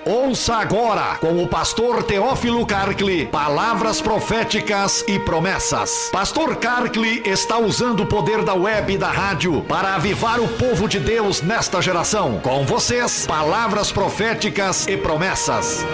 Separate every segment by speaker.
Speaker 1: Ouça agora, com o pastor Teófilo Karkli, palavras proféticas e promessas. Pastor Karkli está usando o poder da web e da rádio para avivar o povo de Deus nesta geração. Com vocês, palavras proféticas e promessas.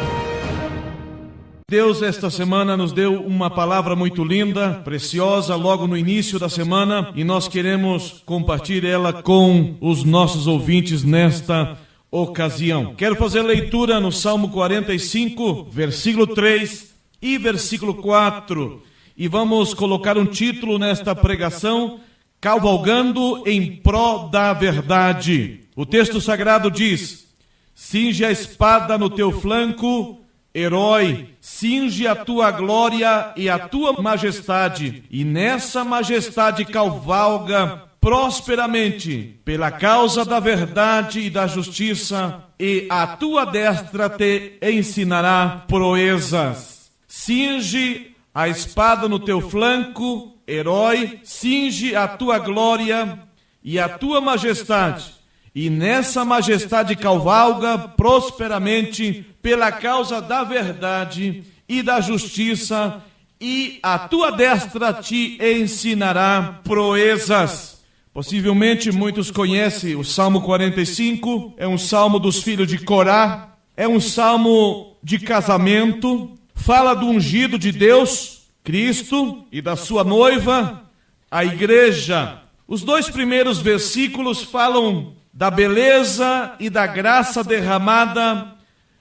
Speaker 2: Deus esta semana nos deu uma palavra muito linda, preciosa, logo no início da semana, e nós queremos compartilhar ela com os nossos ouvintes nesta ocasião. Quero fazer leitura no Salmo 45, versículo 3 e versículo 4, e vamos colocar um título nesta pregação: Cavalgando em pró da verdade. O texto sagrado diz: cinge a espada no teu flanco, herói, cinge a tua glória e a tua majestade, e nessa majestade cavalga prosperamente pela causa da verdade e da justiça, e a tua destra te ensinará proezas. Cinge a espada no teu flanco, herói, cinge a tua glória e a tua majestade, e nessa majestade cavalga prosperamente pela causa da verdade e da justiça, e a tua destra te ensinará proezas. Possivelmente muitos conhecem o Salmo 45, é um salmo dos filhos de Corá, é um salmo de casamento, fala do ungido de Deus, Cristo, e da sua noiva, a igreja. Os dois primeiros versículos falam da beleza e da graça derramada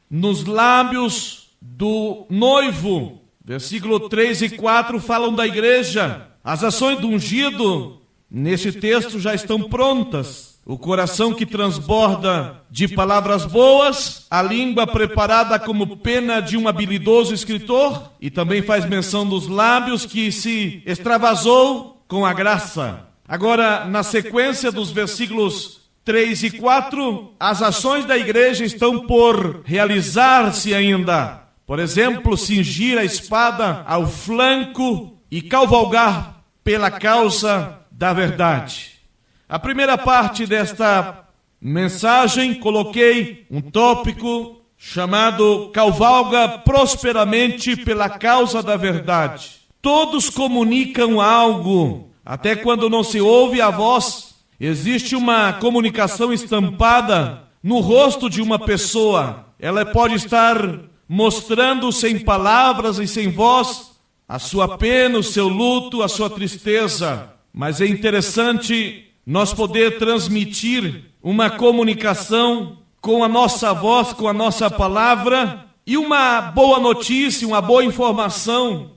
Speaker 2: nos lábios do noivo. Versículo 3 e 4 falam da igreja. As ações do ungido neste texto já estão prontas. O coração que transborda de palavras boas, a língua preparada como pena de um habilidoso escritor, e também faz menção dos lábios que se extravasou com a graça. Agora, na sequência dos versículos 3 e 4, as ações da igreja estão por realizar-se ainda. Por exemplo, cingir a espada ao flanco e cavalgar pela causa da verdade. A primeira parte desta mensagem, coloquei um tópico chamado Cavalga prosperamente pela causa da verdade. Todos comunicam algo, até quando não se ouve a voz. Existe uma comunicação estampada no rosto de uma pessoa. Ela pode estar mostrando sem palavras e sem voz a sua pena, o seu luto, a sua tristeza. Mas é interessante nós poder transmitir uma comunicação com a nossa voz, com a nossa palavra, e uma boa notícia, uma boa informação,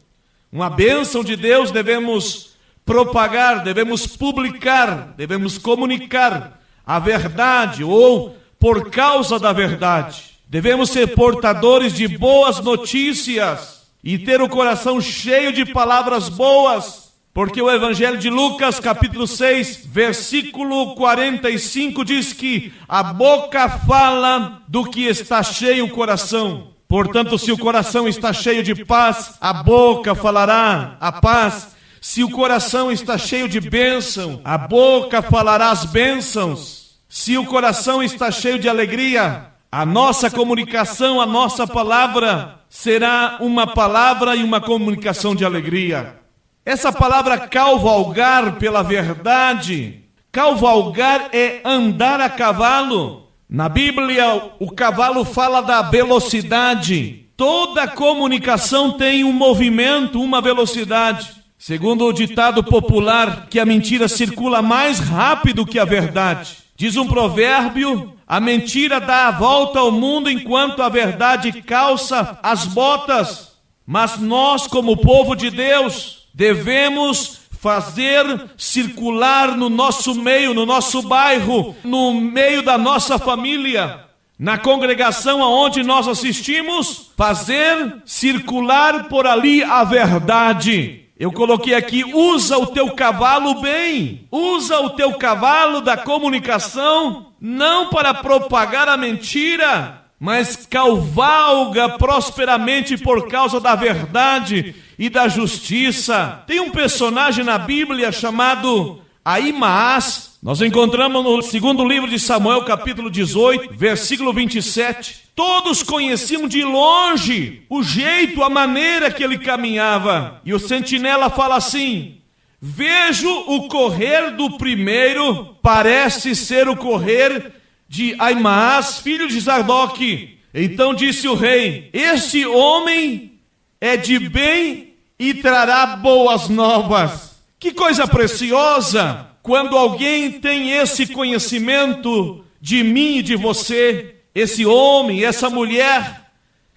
Speaker 2: uma bênção de Deus devemos propagar, devemos publicar, devemos comunicar a verdade, ou por causa da verdade. Devemos ser portadores de boas notícias e ter o coração cheio de palavras boas, porque o Evangelho de Lucas, capítulo 6, versículo 45, diz que a boca fala do que está cheio o coração. Portanto, se o coração está cheio de paz, a boca falará a paz. Se o coração está cheio de bênção, a boca falará as bênçãos. Se o coração está cheio de alegria, a nossa comunicação, a nossa palavra será uma palavra e uma comunicação de alegria. Essa palavra cavalgar pela verdade, cavalgar é andar a cavalo. Na Bíblia, o cavalo fala da velocidade. Toda comunicação tem um movimento, uma velocidade. Segundo o ditado popular, que a mentira circula mais rápido que a verdade. Diz um provérbio: a mentira dá a volta ao mundo enquanto a verdade calça as botas. Mas nós, como povo de Deus, devemos fazer circular no nosso meio, no nosso bairro, no meio da nossa família, na congregação aonde nós assistimos, fazer circular por ali a verdade. Eu coloquei aqui: usa o teu cavalo bem, usa o teu cavalo da comunicação, não para propagar a mentira, mas cavalga prosperamente por causa da verdade e da justiça. Tem um personagem na Bíblia chamado Ahimaás. Nós encontramos no segundo livro de Samuel, capítulo 18, versículo 27. Todos conheciam de longe o jeito, a maneira que ele caminhava. E o sentinela fala assim: vejo o correr do primeiro, parece ser o correr de Aimaas, filho de Zadok. Então disse o rei: este homem é de bem e trará boas novas. Que coisa preciosa quando alguém tem esse conhecimento de mim e de você, esse homem, essa mulher,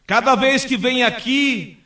Speaker 2: cada vez que vem aqui,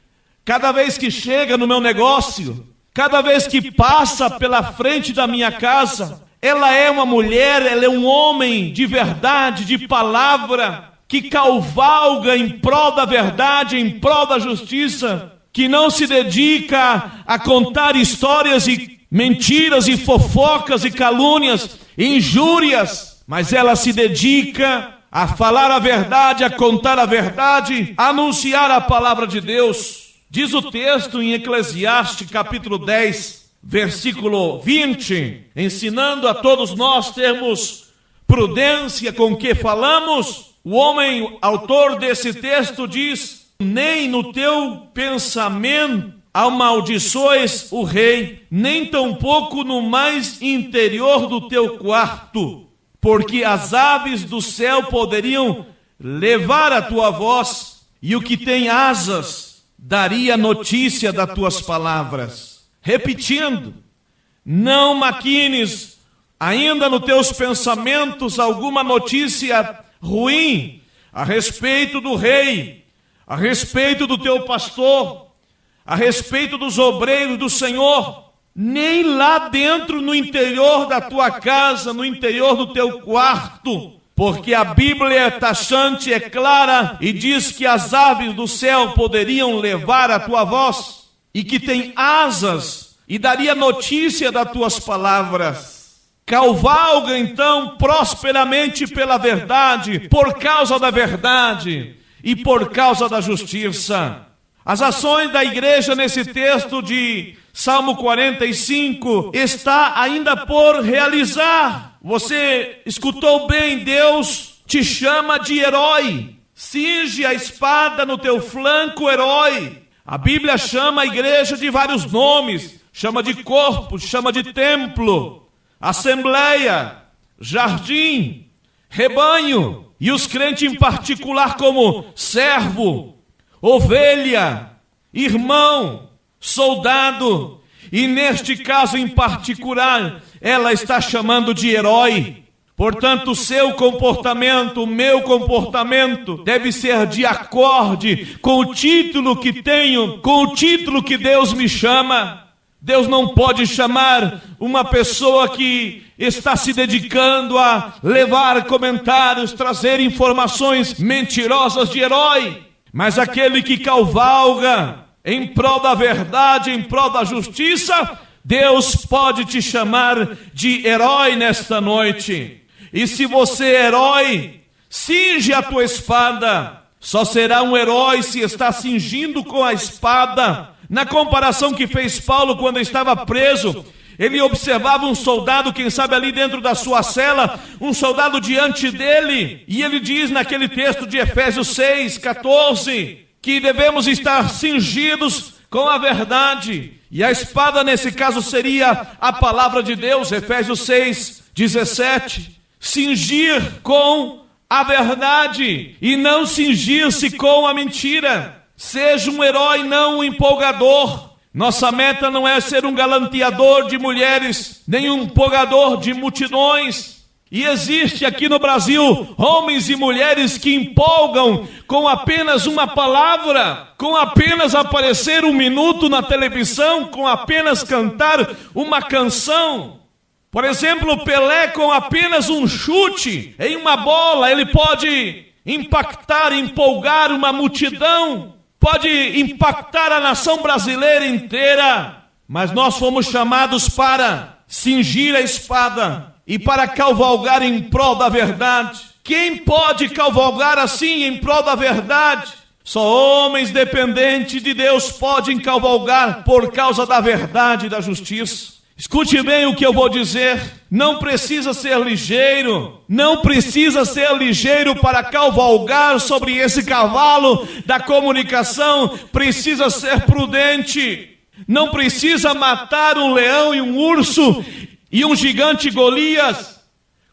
Speaker 2: cada vez que chega no meu negócio, cada vez que passa pela frente da minha casa, ela é uma mulher, ela é um homem de verdade, de palavra, que cavalga em prol da verdade, em prol da justiça, que não se dedica a contar histórias e mentiras e fofocas e calúnias, injúrias, mas ela se dedica a falar a verdade, a contar a verdade, a anunciar a palavra de Deus. Diz o texto em Eclesiastes capítulo 10, versículo 20, ensinando a todos nós termos prudência com que falamos. O homem, autor desse texto, diz: nem no teu pensamento amaldiçoes o rei, nem tampouco no mais interior do teu quarto, porque as aves do céu poderiam levar a tua voz, e o que tem asas daria notícia das tuas palavras. Repetindo, não maquines ainda nos teus pensamentos alguma notícia ruim a respeito do rei, a respeito do teu pastor, a respeito dos obreiros do Senhor, nem lá dentro no interior da tua casa, no interior do teu quarto, porque a Bíblia é taxante, é clara, e diz que as aves do céu poderiam levar a tua voz, e que tem asas, e daria notícia das tuas palavras. Cavalga então prosperamente pela verdade, por causa da verdade e por causa da justiça. As ações da igreja nesse texto de Salmo 45 está ainda por realizar. Você escutou bem, Deus te chama de herói. Cinge a espada no teu flanco, herói. A Bíblia chama a igreja de vários nomes. Chama de corpo, chama de templo, assembleia, jardim, rebanho. E os crentes em particular como servo, ovelha, irmão, soldado, e neste caso em particular, ela está chamando de herói. Portanto, o seu comportamento, o meu comportamento, deve ser de acorde com o título que tenho, com o título que Deus me chama. Deus não pode chamar uma pessoa que está se dedicando a levar comentários, trazer informações mentirosas de herói. Mas aquele que cavalga em prol da verdade, em prol da justiça, Deus pode te chamar de herói nesta noite. E se você é herói, cinge a tua espada. Só será um herói se está cingindo com a espada. Na comparação que fez Paulo quando estava preso, ele observava um soldado, quem sabe ali dentro da sua cela, um soldado diante dele, e ele diz naquele texto de Efésios 6, 14, que devemos estar cingidos com a verdade, e a espada nesse caso seria a palavra de Deus. Efésios 6, 17, cingir com a verdade e não cingir-se com a mentira. Seja um herói, não um empolgador. Nossa meta não é ser um galanteador de mulheres, nem um empolgador de multidões. E existe aqui no Brasil homens e mulheres que empolgam com apenas uma palavra, com apenas aparecer um minuto na televisão, com apenas cantar uma canção. Por exemplo, Pelé, com apenas um chute em uma bola, ele pode impactar, empolgar uma multidão, pode impactar a nação brasileira inteira, mas nós fomos chamados para cingir a espada e para cavalgar em prol da verdade. Quem pode cavalgar assim em prol da verdade? Só homens dependentes de Deus podem cavalgar por causa da verdade e da justiça. Escute bem o que eu vou dizer. Não precisa ser ligeiro. Não precisa ser ligeiro para cavalgar sobre esse cavalo da comunicação. Precisa ser prudente. Não precisa matar um leão e um urso e um gigante Golias,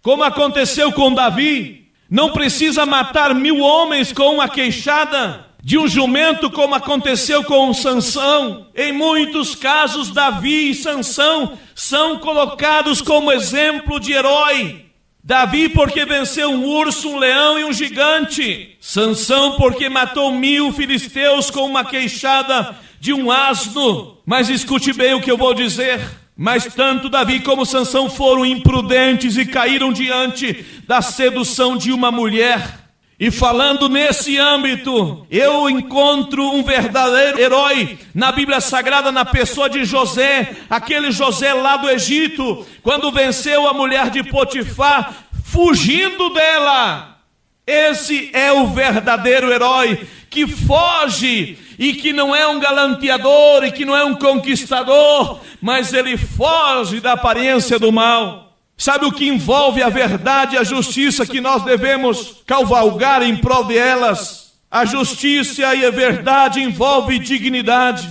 Speaker 2: como aconteceu com Davi. Não precisa matar 1000 homens com uma queixada de um jumento, como aconteceu com Sansão. Em muitos casos, Davi e Sansão são colocados como exemplo de herói. Davi porque venceu um urso, um leão e um gigante. Sansão porque matou 1000 filisteus com uma queixada de um asno. Mas escute bem o que eu vou dizer. Mas tanto Davi como Sansão foram imprudentes e caíram diante da sedução de uma mulher. E falando nesse âmbito, eu encontro um verdadeiro herói na Bíblia Sagrada, na pessoa de José, aquele José lá do Egito, quando venceu a mulher de Potifar, fugindo dela. Esse é o verdadeiro herói, que foge e que não é um galanteador e que não é um conquistador, mas ele foge da aparência do mal. Sabe o que envolve a verdade e a justiça que nós devemos cavalgar em prol delas? A justiça e a verdade envolve dignidade,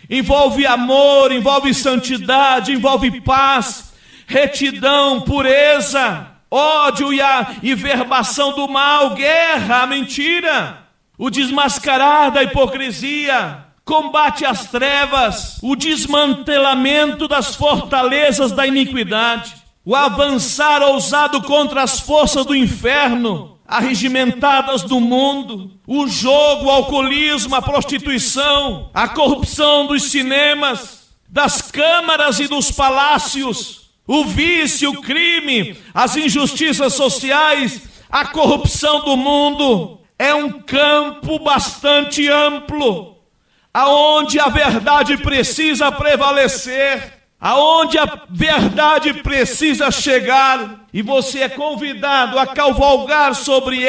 Speaker 2: envolve amor, envolve santidade, envolve paz, retidão, pureza, ódio e verbação do mal, guerra, a mentira, o desmascarar da hipocrisia, combate às trevas, o desmantelamento das fortalezas da iniquidade, o avançar ousado contra as forças do inferno, arregimentadas do mundo, o jogo, o alcoolismo, a prostituição, a corrupção dos cinemas, das câmaras e dos palácios, o vício, o crime, as injustiças sociais, a corrupção do mundo. É um campo bastante amplo, aonde a verdade precisa prevalecer, aonde a verdade precisa chegar, e você é convidado a cavalgar sobre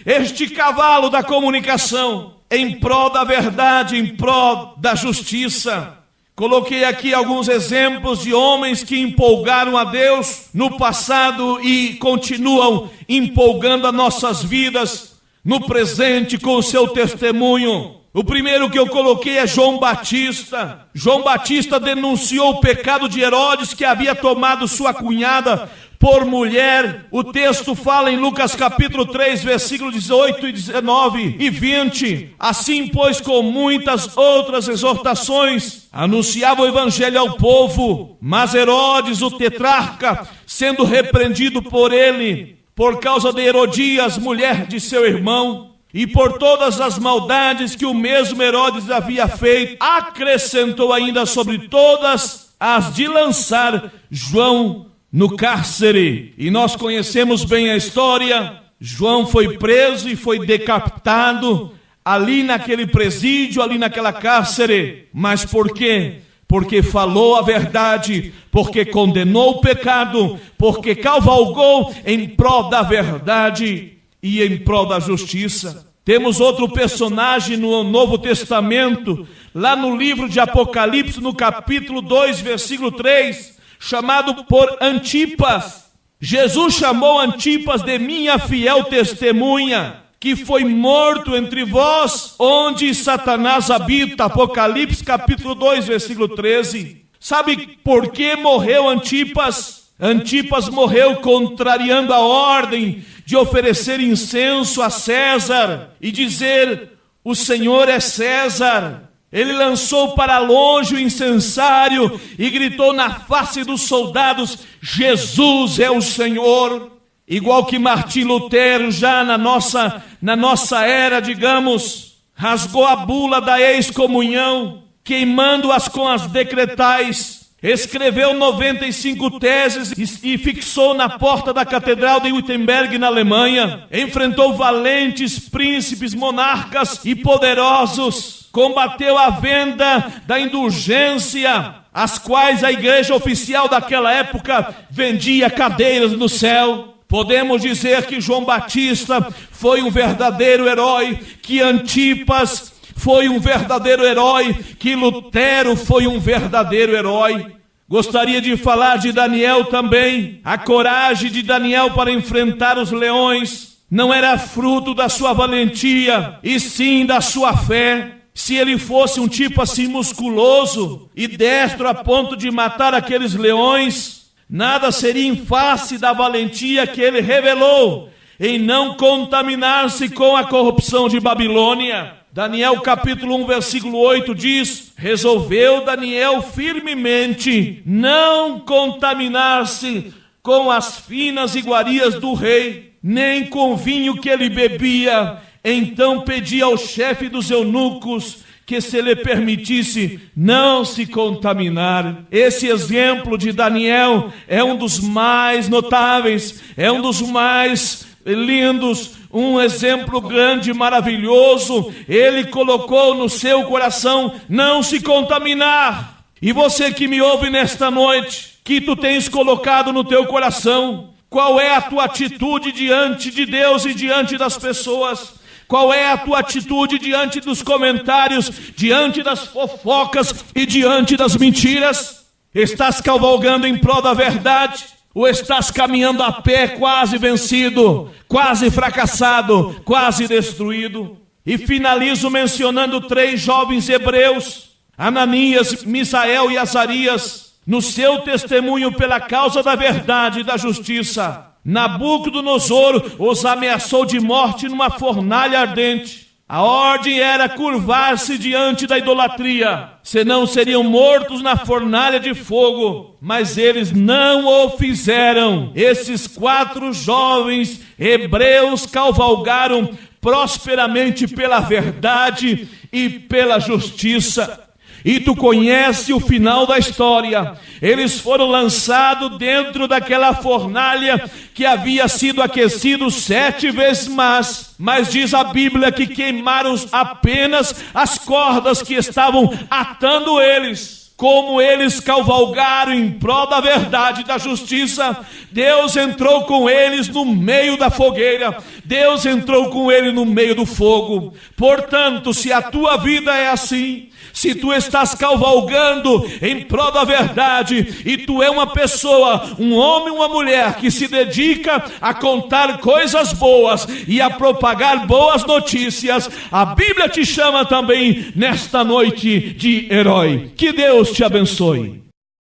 Speaker 2: este cavalo da comunicação, em prol da verdade, em prol da justiça. Coloquei aqui alguns exemplos de homens que empolgaram a Deus no passado e continuam empolgando as nossas vidas no presente com o seu testemunho. O primeiro que eu coloquei é João Batista. João Batista denunciou o pecado de Herodes, que havia tomado sua cunhada por mulher. O texto fala em Lucas capítulo 3, versículos 18 e 19 e 20. Assim, pois, com muitas outras exortações, anunciava o evangelho ao povo. Mas Herodes, o tetrarca, sendo repreendido por ele, por causa de Herodias, mulher de seu irmão, e por todas as maldades que o mesmo Herodes havia feito, acrescentou ainda sobre todas as de lançar João no cárcere. E nós conhecemos bem a história. João foi preso e foi decapitado ali naquele presídio, ali naquela cárcere. Mas por quê? Porque falou a verdade, porque condenou o pecado, porque cavalgou em prol da verdade e em prol da justiça. Temos outro personagem no Novo Testamento, lá no livro de Apocalipse, no capítulo 2, versículo 3, chamado por Antipas. Jesus chamou Antipas de minha fiel testemunha, que foi morto entre vós, onde Satanás habita. Apocalipse capítulo 2, versículo 13. Sabe por que morreu Antipas? Antipas morreu contrariando a ordem de oferecer incenso a César e dizer: o Senhor é César. Ele lançou para longe o incensário e gritou na face dos soldados: Jesus é o Senhor. Igual que Martim Lutero, já na nossa era, digamos, rasgou a bula da excomunhão, queimando-as com as decretais. Escreveu 95 teses e fixou na porta da Catedral de Wittenberg, na Alemanha. Enfrentou valentes príncipes, monarcas e poderosos. Combateu a venda da indulgência, as quais a igreja oficial daquela época vendia cadeiras no céu. Podemos dizer que João Batista foi um verdadeiro herói, que Antipas foi um verdadeiro herói, que Lutero foi um verdadeiro herói. Gostaria de falar de Daniel também. A coragem de Daniel para enfrentar os leões não era fruto da sua valentia, e sim da sua fé. Se ele fosse um tipo assim musculoso e destro a ponto de matar aqueles leões, nada seria em face da valentia que ele revelou em não contaminar-se com a corrupção de Babilônia. Daniel capítulo 1, versículo 8 diz: resolveu Daniel firmemente não contaminar-se com as finas iguarias do rei, nem com o vinho que ele bebia. Então pedia ao chefe dos eunucos que se lhe permitisse não se contaminar. Esse exemplo de Daniel é um dos mais notáveis, é um dos mais lindos, um exemplo grande, maravilhoso. Ele colocou no seu coração não se contaminar. E você que me ouve nesta noite, que tu tens colocado no teu coração, qual é a tua atitude diante de Deus e diante das pessoas? Qual é a tua atitude diante dos comentários, diante das fofocas e diante das mentiras? Estás cavalgando em prol da verdade? Ou estás caminhando a pé quase vencido, quase fracassado, quase destruído? E finalizo mencionando 3 jovens hebreus, Ananias, Misael e Azarias, no seu testemunho pela causa da verdade e da justiça. Nabucodonosor os ameaçou de morte numa fornalha ardente. A ordem era curvar-se diante da idolatria, senão seriam mortos na fornalha de fogo. Mas eles não o fizeram. Esses 4 jovens hebreus cavalgaram prosperamente pela verdade e pela justiça. E tu conhece o final da história. Eles foram lançados dentro daquela fornalha que havia sido aquecido 7 vezes mais. Mas diz a Bíblia que queimaram apenas as cordas que estavam atando eles. Como eles cavalgaram em prol da verdade e da justiça, Deus entrou com eles no meio da fogueira. Deus entrou com eles no meio do fogo. Portanto, se a tua vida é assim, se tu estás cavalgando em prol da verdade e tu é uma pessoa, um homem, uma mulher que se dedica a contar coisas boas e a propagar boas notícias, a Bíblia te chama também nesta noite de herói. Que Deus te abençoe.